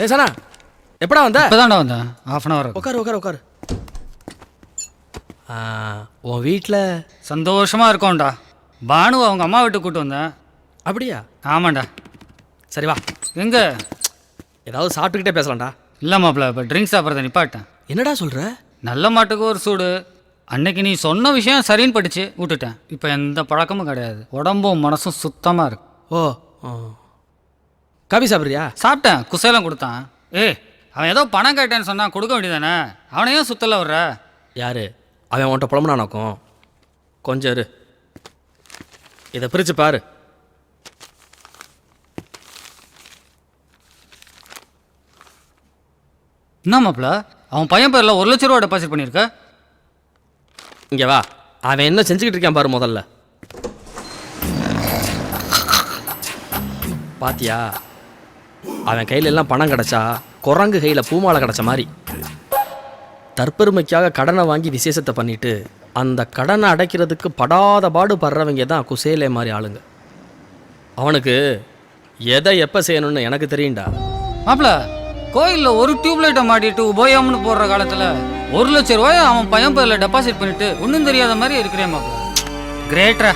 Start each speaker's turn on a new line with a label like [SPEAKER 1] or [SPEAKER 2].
[SPEAKER 1] ஏ சனா எப்படா வந்த?
[SPEAKER 2] இப்போதான்டா வந்தேன், ½ அன் ஹவர்.
[SPEAKER 1] உட்காரு உட்காரு உட்காரு. உன் வீட்டில்
[SPEAKER 2] சந்தோஷமாக இருக்கோம்டா. பானு அவங்க அம்மா வீட்டுக்கு கூப்பிட்டு வந்தேன்.
[SPEAKER 1] அப்படியா?
[SPEAKER 2] ஆமாண்டா.
[SPEAKER 1] சரி வா,
[SPEAKER 2] எங்கே?
[SPEAKER 1] ஏதாவது சாப்பிட்டுக்கிட்டே பேசலாம்டா.
[SPEAKER 2] இல்லை மாப்பிள்ள, இப்போ ட்ரிங்க்ஸ் சாப்பிட்றத நிப்பாட்டேன்.
[SPEAKER 1] என்னடா சொல்கிற?
[SPEAKER 2] நல்ல மாட்டுக்கு ஒரு சூடு. அன்னைக்கு நீ சொன்ன விஷயம் சரின்னு படிச்சு விட்டுட்டேன். இப்போ எந்த பழக்கமும் கிடையாது. உடம்பும் மனசும் சுத்தமாக இருக்கு.
[SPEAKER 1] ஓ, காபி சாப்பிட்றியா?
[SPEAKER 2] சாப்பிட்டேன், குசேலம் கொடுத்தான். அவன் ஏதோ பணம் கேட்டேன்னு சொன்னான், கொடுக்க வேண்டியதானே? அவனையும் சுத்தல வர்ற?
[SPEAKER 1] யாரு அவன்? உன்ட்ட புலம்புனானாக்கும். கொஞ்சம் இரு, இதை பிரித்து பாரு.
[SPEAKER 2] என்ன மாப்பிள்ள, அவன் பையன் பேரில் 1 லட்ச ரூபா டெபாசிட் பண்ணியிருக்க?
[SPEAKER 1] இங்கே வா, அவன் என்ன செஞ்சுக்கிட்டு இருக்கான் பாரு. முதல்ல பாத்தியா? அவன் கையில எல்லாம் பணம் கிடச்சா குரங்கு கையில் பூமாலை கிடச்ச மாதிரி. தற்பெருமைக்காக கடனை வாங்கி விசேஷத்தை பண்ணிட்டு அந்த கடனை அடைக்கிறதுக்கு படாத பாடு படுறவங்க தான் குசேலே மாதிரி ஆளுங்க. அவனுக்கு எதை எப்போ செய்யணும்னு எனக்கு தெரியும்டா.
[SPEAKER 2] மாப்பிள்ள, கோயிலில் ஒரு டியூப்லைட்டை மாட்டிட்டு உபயோகம்னு போடுற காலத்தில் 1 லட்ச ரூபாய் அவன் பையன் பேரில் டெபாசிட் பண்ணிட்டு ஒன்றும் தெரியாத மாதிரி இருக்கிறேன் மாப்பிள்ள. கிரேட்ரா.